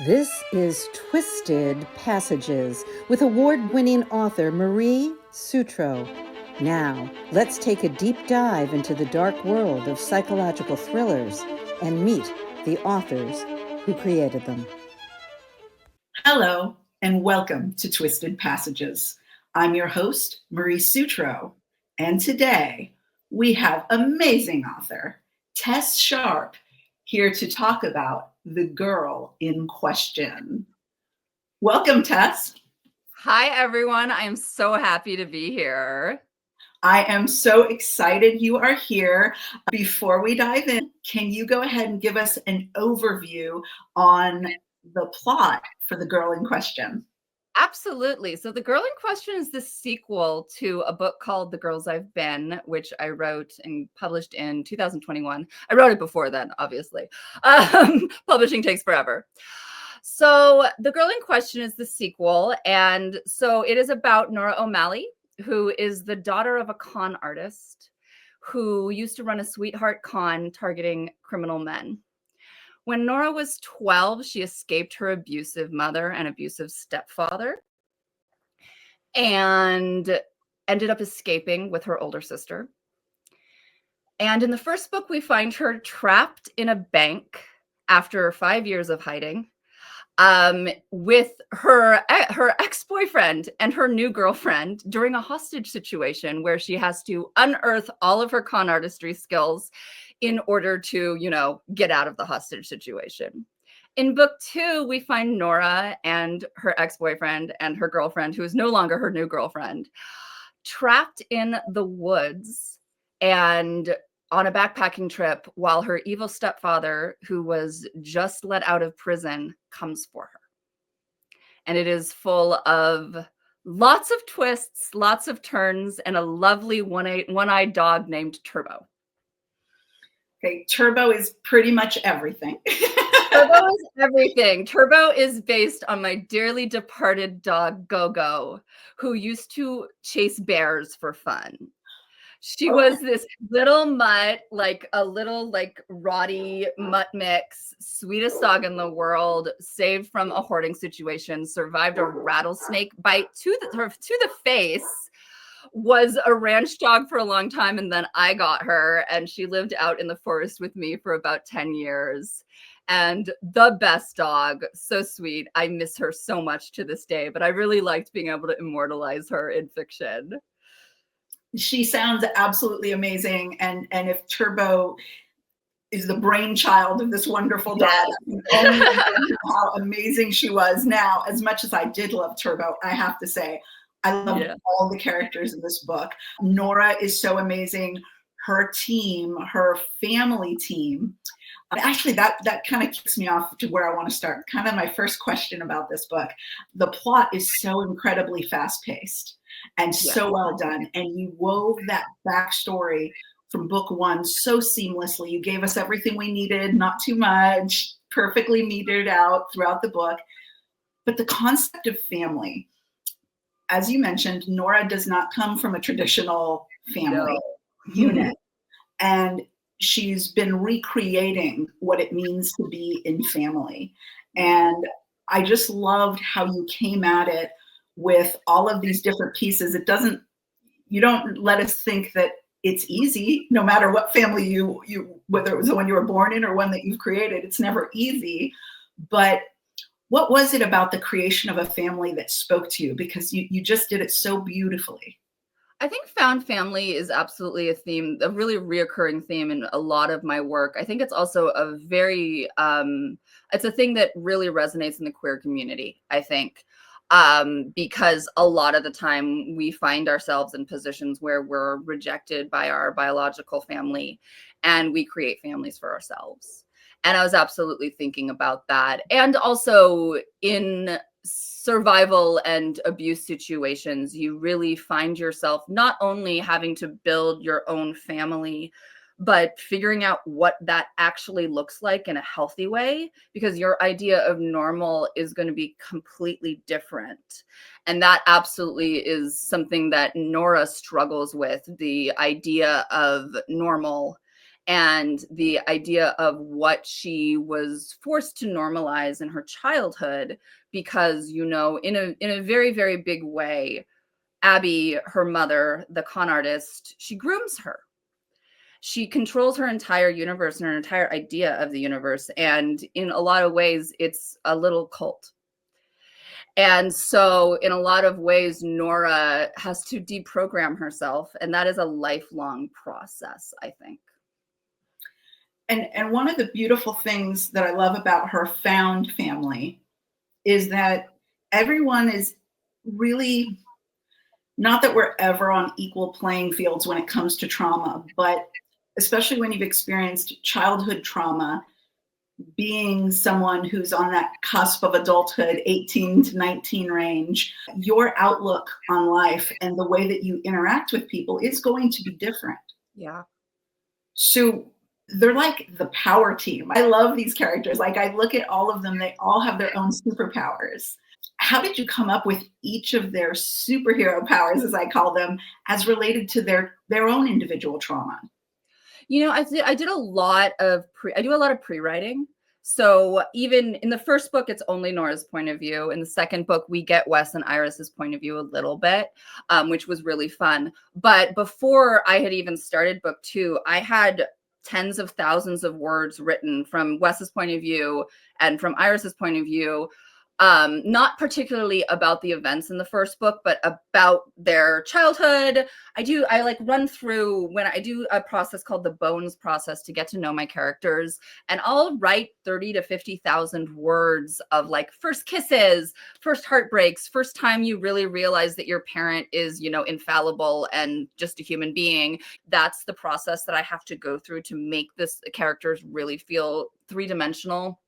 This is Twisted Passages with award-winning author Marie Sutro. Now, let's take a deep dive into the dark world of psychological thrillers and meet the authors who created them. Hello, and welcome to Twisted Passages. I'm your host, Marie Sutro, and today we have amazing author Tess Sharpe here to talk about The Girl in Question. Welcome, Tess. Hi, everyone. I am so happy to be here. I am so excited you are here. Before we dive in, can you go ahead and give us an overview on the plot for The Girl in Question? Absolutely. So The Girl in Question is the sequel to a book called The Girls I've Been, which I wrote and published in 2021. I wrote it before then, obviously. Publishing takes forever. So The Girl in Question is the sequel. And so it is about Nora O'Malley, who is the daughter of a con artist who used to run a sweetheart con targeting criminal men. When Nora was 12, she escaped her abusive mother and abusive stepfather and ended up escaping with her older sister. And in the first book, we find her trapped in a bank after 5 years of hiding with her ex-boyfriend and her new girlfriend during a hostage situation where she has to unearth all of her con artistry skills in order to, get out of the hostage situation. In book 2, we find Nora and her ex-boyfriend and her girlfriend, who is no longer her new girlfriend, trapped in the woods and on a backpacking trip while her evil stepfather, who was just let out of prison, comes for her. And it is full of lots of twists, lots of turns, and a lovely one-eyed dog named Turbo. Okay, Turbo is pretty much everything. Turbo is everything. Turbo is based on my dearly departed dog, Go-Go, who used to chase bears for fun. She was this little mutt, like a little rotty mutt mix, sweetest dog in the world, saved from a hoarding situation, survived a rattlesnake bite to the face, was a ranch dog for a long time, and then I got her, and she lived out in the forest with me for about 10 years. And the best dog, so sweet. I miss her so much to this day, but I really liked being able to immortalize her in fiction. She sounds absolutely amazing, and if Turbo is the brainchild of this wonderful dog, how amazing she was. Now, as much as I did love Turbo, I have to say, I loved all the characters in this book. Nora is so amazing. Her team, her family team. Actually, that kind of kicks me off to where I want to start. Kind of my first question about this book. The plot is so incredibly fast-paced and so well done. And you wove that backstory from book 1 so seamlessly. You gave us everything we needed, not too much, perfectly metered out throughout the book. But the concept of family, as you mentioned, Nora does not come from a traditional family unit. And she's been recreating what it means to be in family. And I just loved how you came at it with all of these different pieces. You don't let us think that it's easy, no matter what family you whether it was the one you were born in or one that you've created, it's never easy. But what was it about the creation of a family that spoke to you? Because you just did it so beautifully. I think found family is absolutely a theme, a really reoccurring theme in a lot of my work. I think it's also a very, it's a thing that really resonates in the queer community, I think, because a lot of the time we find ourselves in positions where we're rejected by our biological family and we create families for ourselves. And I was absolutely thinking about that. And also in survival and abuse situations, you really find yourself not only having to build your own family, but figuring out what that actually looks like in a healthy way, because your idea of normal is going to be completely different. And that absolutely is something that Nora struggles with, the idea of normal and the idea of what she was forced to normalize in her childhood, because, you know, in a very, very big way, Abby, her mother, the con artist, she grooms her. She controls her entire universe and her entire idea of the universe. And in a lot of ways, it's a little cult. And so in a lot of ways, Nora has to deprogram herself. And that is a lifelong process, I think. And one of the beautiful things that I love about her found family is that everyone is really, not that we're ever on equal playing fields when it comes to trauma, but especially when you've experienced childhood trauma, being someone who's on that cusp of adulthood, 18 to 19 range, your outlook on life and the way that you interact with people is going to be different. Yeah. So they're like the power team. I love these characters. Like, I look at all of them, they all have their own superpowers. How did you come up with each of their superhero powers, as I call them, as related to their own individual trauma? You know, I did a lot of pre-writing. So even in the first book, it's only Nora's point of view. In the second book, we get Wes and Iris's point of view a little bit, which was really fun. But before I had even started book 2, I had tens of thousands of words written from Wes's point of view and from Iris's point of view. Not particularly about the events in the first book, but about their childhood. I like run through, when I do a process called the Bones process to get to know my characters, and I'll write 30 to 50,000 words of like first kisses, first heartbreaks, first time you really realize that your parent is, you know, infallible and just a human being. That's the process that I have to go through to make this characters really feel three-dimensional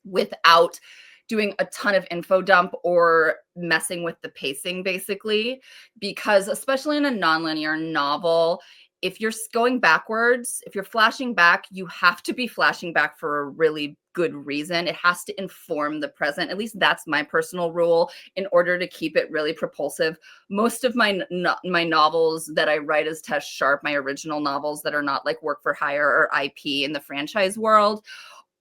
without doing a ton of info dump or messing with the pacing, basically. Because especially in a nonlinear novel, if you're going backwards, if you're flashing back, you have to be flashing back for a really good reason. It has to inform the present. At least that's my personal rule, in order to keep it really propulsive. Most of my novels that I write as Tess Sharpe, my original novels that are not like work for hire or IP in the franchise world,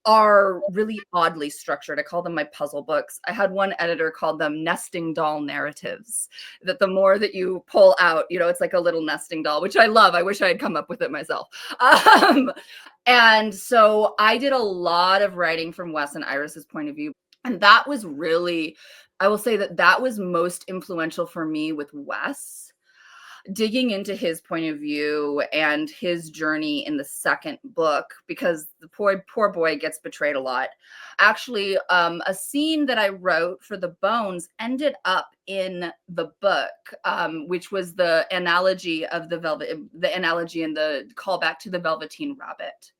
are really oddly structured. I call them my puzzle books. I had one editor called them nesting doll narratives, that the more that you pull out, you know, it's like a little nesting doll, which I love. I wish I had come up with it myself. And so I did a lot of writing from Wes and Iris's point of view. And that was really, I will say that was most influential for me with Wes. Digging into his point of view and his journey in the second book, because the poor boy gets betrayed a lot. Actually, a scene that I wrote for the Bones ended up in the book, which was the analogy of the analogy and the callback to the Velveteen Rabbit.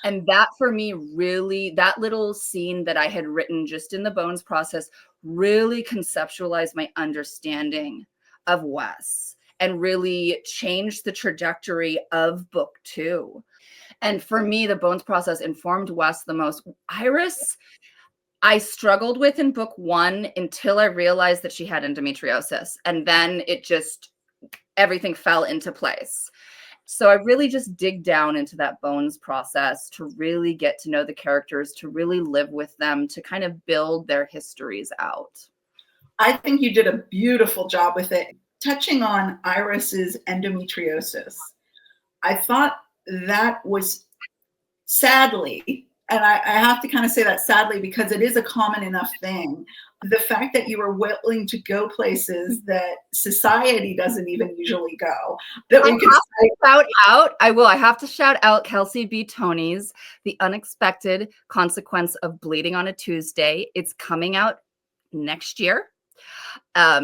And that for me, really, that little scene that I had written just in the Bones process really conceptualized my understanding of Wes and really changed the trajectory of book 2. And for me, the Bones process informed Wes the most. Iris, I struggled with in book 1 until I realized that she had endometriosis. And then it just, everything fell into place. So I really just dig down into that Bones process to really get to know the characters, to really live with them, to kind of build their histories out. I think you did a beautiful job with it. Touching on Iris's endometriosis, I thought that was, sadly, and I have to kind of say that sadly because it is a common enough thing, the fact that you were willing to go places that society doesn't even usually go. That we could shout out. I have to shout out Kelsey B. Tony's The Unexpected Consequence of Bleeding on a Tuesday. It's coming out next year.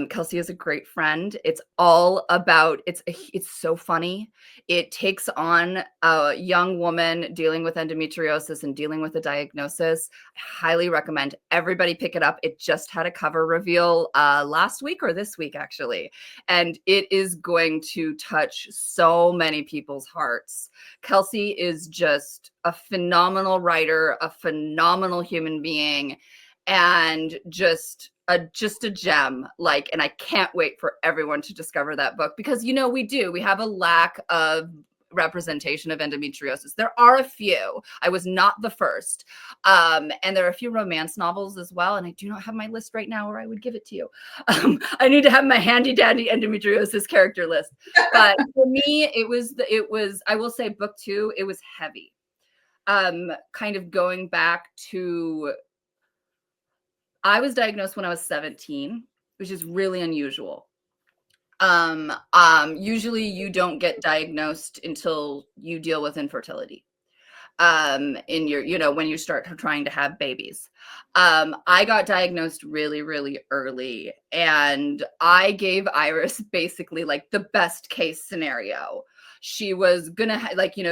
Kelsey is a great friend. It's all about, it's so funny. It takes on a young woman dealing with endometriosis and dealing with a diagnosis. I highly recommend everybody pick it up. It just had a cover reveal last week or this week, actually. And it is going to touch so many people's hearts. Kelsey is just a phenomenal writer, a phenomenal human being, and just a gem. Like, and I can't wait for everyone to discover that book, because, you know, we have a lack of representation of endometriosis. There are a few. I was not the first. And there are a few romance novels as well. And I do not have my list right now, or I would give it to you. I need to have my handy dandy endometriosis character list. But for me, it was, I will say book 2, it was heavy. Kind of going back to, I was diagnosed when I was 17, which is really unusual. Usually you don't get diagnosed until you deal with infertility, in your, when you start trying to have babies. I got diagnosed really, really early, and I gave Iris basically like the best case scenario. She was gonna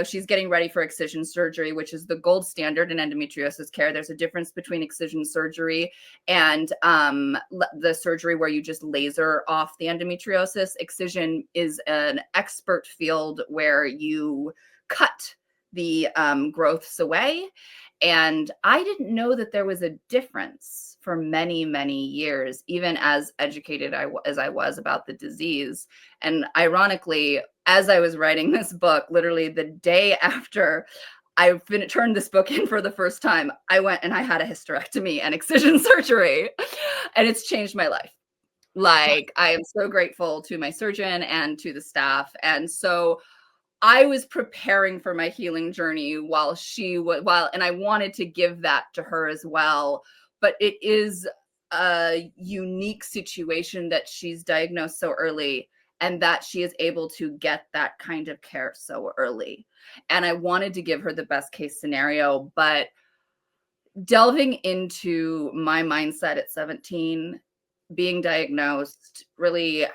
she's getting ready for excision surgery, which is the gold standard in endometriosis care. There's a difference between excision surgery and the surgery where you just laser off the endometriosis. Excision is an expert field where you cut the growths away. And I didn't know that there was a difference for many, many years, even as educated as I was about the disease. And ironically, as I was writing this book, literally the day after I turned this book in for the first time, I went and I had a hysterectomy and excision surgery, and it's changed my life. Like, I am so grateful to my surgeon and to the staff. And so I was preparing for my healing journey while and I wanted to give that to her as well. But it is a unique situation that she's diagnosed so early and that she is able to get that kind of care so early. And I wanted to give her the best case scenario, but delving into my mindset at 17, being diagnosed, really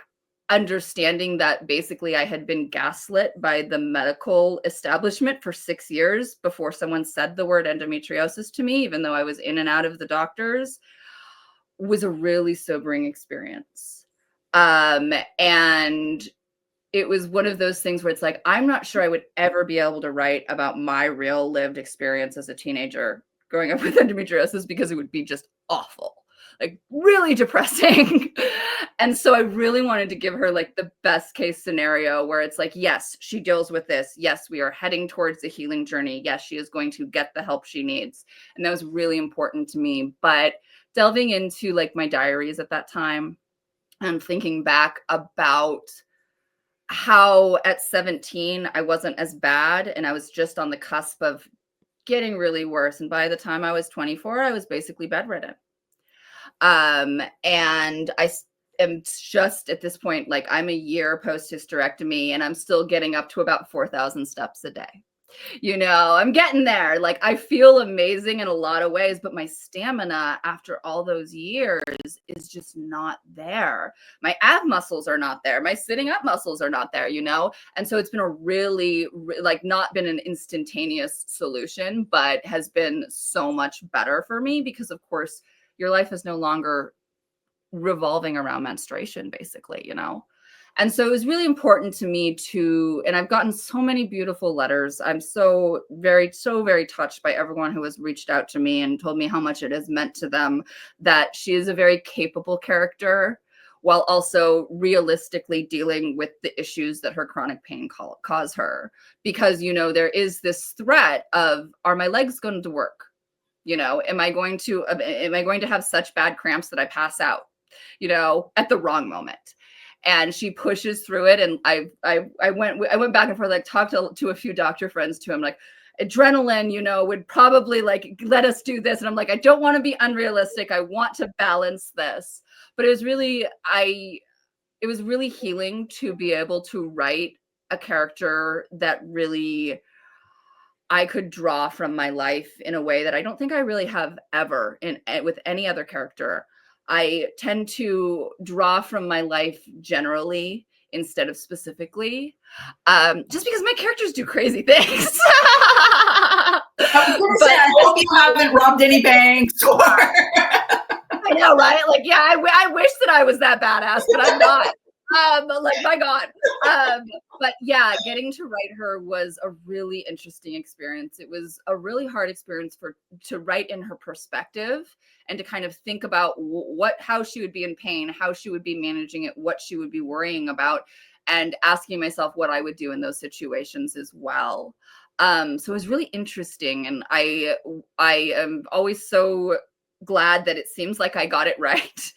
understanding that basically I had been gaslit by the medical establishment for 6 years before someone said the word endometriosis to me, even though I was in and out of the doctors, was a really sobering experience. And it was one of those things where it's like, I'm not sure I would ever be able to write about my real lived experience as a teenager growing up with endometriosis, because it would be just awful, like really depressing. And so I really wanted to give her like the best case scenario where it's like, yes, she deals with this. Yes, we are heading towards the healing journey. Yes, she is going to get the help she needs. And that was really important to me. But delving into like my diaries at that time and thinking back about how at 17, I wasn't as bad and I was just on the cusp of getting really worse. And by the time I was 24, I was basically bedridden. And I am just at this point, like I'm a year post hysterectomy and I'm still getting up to about 4,000 steps a day. I'm getting there. Like I feel amazing in a lot of ways, but my stamina after all those years is just not there. My ab muscles are not there. My sitting up muscles are not there, And so it's been a really, not been an instantaneous solution, but has been so much better for me because of course your life is no longer revolving around menstruation, basically, And so it was really important to me and I've gotten so many beautiful letters. I'm so very touched by everyone who has reached out to me and told me how much it has meant to them, that she is a very capable character while also realistically dealing with the issues that her chronic pain cause her. Because, there is this threat of, are my legs going to work? Am I going to have such bad cramps that I pass out, at the wrong moment? And she pushes through it. And I went back and forth, like talked to a few doctor friends too. I'm like, adrenaline, would probably like let us do this. And I'm like, I don't want to be unrealistic. I want to balance this. But it was really healing to be able to write a character that really I could draw from my life in a way that I don't think I really have ever with any other character. I tend to draw from my life generally instead of specifically, just because my characters do crazy things. I was going to say, I hope you haven't robbed any banks or... I know, right? Like, yeah, I wish that I was that badass, but I'm not. Like, my God. But yeah, getting to write her was a really interesting experience. It was a really hard experience to write in her perspective and to kind of think about how she would be in pain, how she would be managing it, what she would be worrying about. and asking myself what I would do in those situations as well. So it was really interesting, and I am always so glad that it seems like I got it right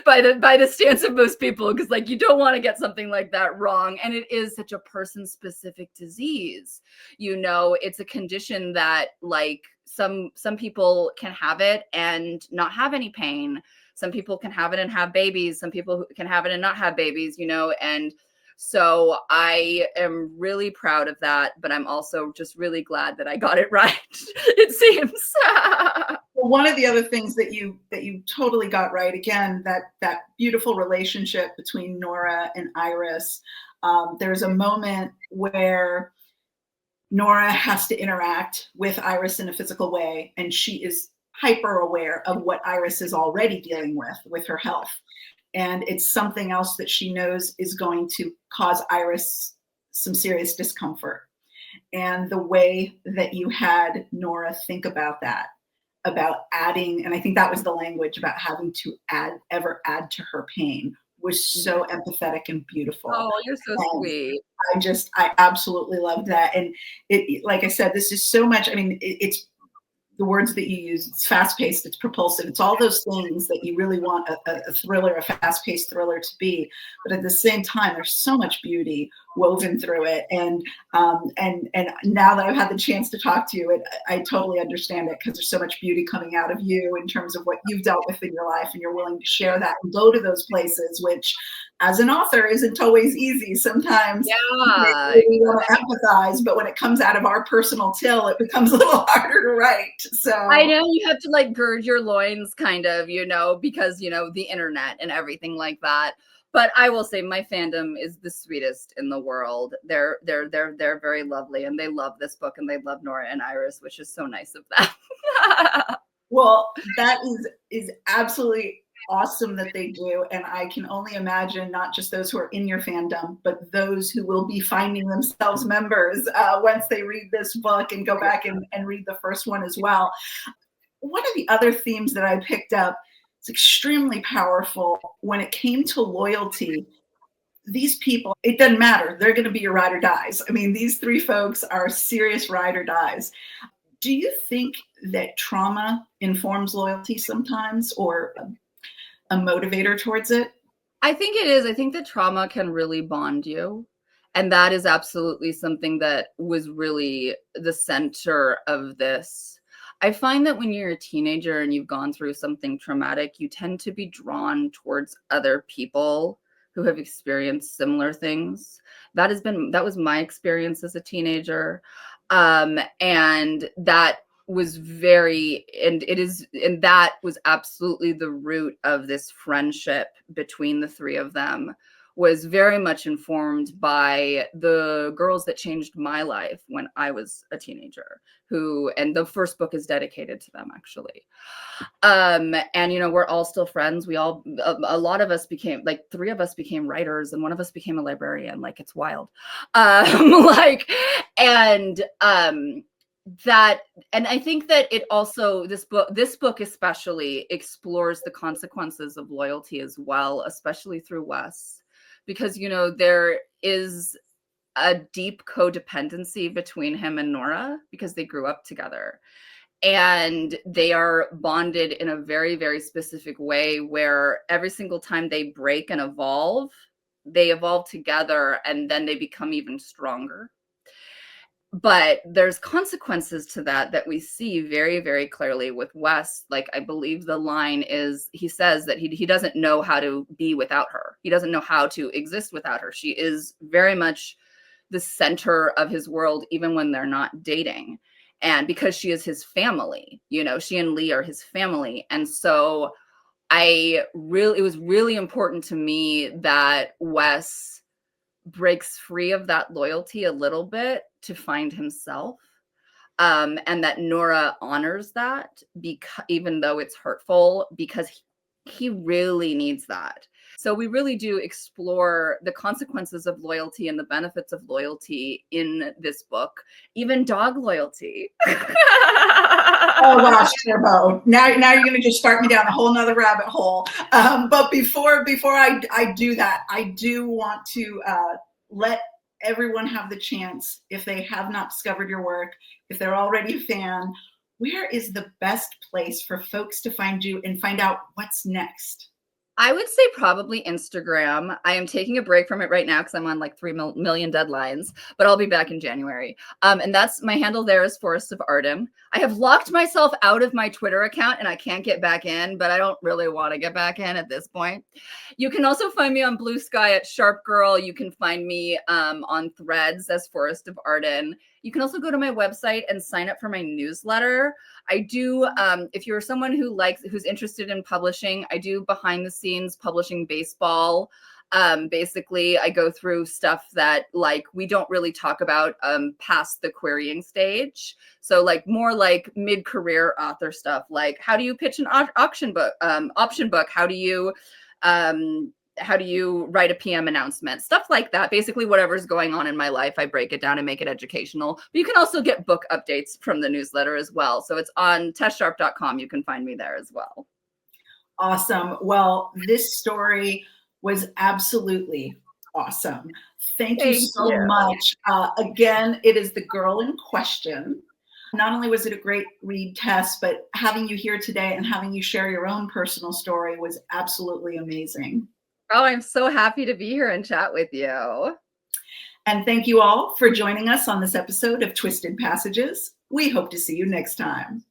by the stance of most people, because like you don't want to get something like that wrong, and it is such a person specific disease. It's a condition that like some people can have it and not have any pain. Some people can have it and have babies. Some people can have it and not have babies, and so I am really proud of that, but I'm also just really glad that I got it right. It seems. Well, one of the other things that you totally got right, again, that beautiful relationship between Nora and Iris. There's a moment where Nora has to interact with Iris in a physical way, and she is hyper aware of what Iris is already dealing with her health. And it's something else that she knows is going to cause Iris some serious discomfort. And the way that you had Nora think about that, about adding, and I think that was the language about having to ever add to her pain, was so empathetic and beautiful. Oh, you're so sweet. I absolutely loved that. And it, like I said, this is so much, I mean, it's the words that you use. It's fast-paced, it's propulsive, it's all those things that you really want a thriller, a fast-paced thriller to be. But at the same time, there's so much beauty woven through it. And now that I've had the chance to talk to you, I totally understand it, because there's so much beauty coming out of you in terms of what you've dealt with in your life, and you're willing to share that and go to those places, which as an author isn't always easy. Sometimes we want to empathize, but when it comes out of our personal till, it becomes a little harder to write. So I know you have to like gird your loins kind of, because, the internet and everything like that. But I will say my fandom is the sweetest in the world. They're very lovely, and they love this book, and they love Nora and Iris, which is so nice of them. Well, that is absolutely awesome that they do. And I can only imagine not just those who are in your fandom, but those who will be finding themselves members once they read this book and go back and read the first one as well. One of the other themes that I picked up, it's extremely powerful when it came to loyalty. These people, it doesn't matter. They're going to be your ride or dies. I mean, these three folks are serious ride or dies. Do you think that trauma informs loyalty sometimes, or a motivator towards it? I think it is. I think that trauma can really bond you. And that is absolutely something that was really the center of this. I find that when you're a teenager and you've gone through something traumatic, you tend to be drawn towards other people who have experienced similar things. That was my experience as a teenager. And that was that was absolutely the root of this friendship between the three of them, was very much informed by the girls that changed my life when I was a teenager, and the first book is dedicated to them, actually. And, we're all still friends. A lot of us became, like, 3 of us became writers, and 1 of us became a librarian. Like, it's wild. And I think that it also, this book especially explores the consequences of loyalty as well, especially through Wes, because, there is a deep codependency between him and Nora because they grew up together, and they are bonded in a very, very specific way, where every single time they break and evolve, they evolve together, and then they become even stronger. But there's consequences to that we see very, very clearly with Wes. Like, I believe the line is, he says that he doesn't know how to be without her. He doesn't know how to exist without her. She is very much the center of his world, even when they're not dating. And because she is his family, she and Lee are his family. And so it was really important to me that Wes breaks free of that loyalty a little bit to find himself, and that Nora honors that, because even though it's hurtful, because he really needs that. So we really do explore the consequences of loyalty and the benefits of loyalty in this book, even dog loyalty. Oh gosh, Turbo. Now you're going to just start me down a whole nother rabbit hole. But before I do that, I do want to let everyone have the chance, if they have not discovered your work, if they're already a fan, where is the best place for folks to find you and find out what's next? I would say probably Instagram. I am taking a break from it right now because I'm on like 3 million deadlines, but I'll be back in January. And that's my handle there is Forest of Arden. I have locked myself out of my Twitter account and I can't get back in, but I don't really want to get back in at this point. You can also find me on Blue Sky at Sharp Girl. You can find me on Threads as Forest of Arden. You can also go to my website and sign up for my newsletter. I do, if you're someone who's interested in publishing, I do behind the scenes publishing baseball. Basically, I go through stuff that like we don't really talk about past the querying stage. So like more like mid-career author stuff, like how do you pitch an option book? How do you write a PM announcement? Stuff like that. Basically, whatever's going on in my life, I break it down and make it educational. But you can also get book updates from the newsletter as well. So it's on tesssharpe.com. You can find me there as well. Awesome. Well, this story was absolutely awesome. Thank you so much. Again, it is The Girl in Question. Not only was it a great read, Tess, but having you here today and having you share your own personal story was absolutely amazing. Oh, I'm so happy to be here and chat with you. And thank you all for joining us on this episode of Twisted Passages. We hope to see you next time.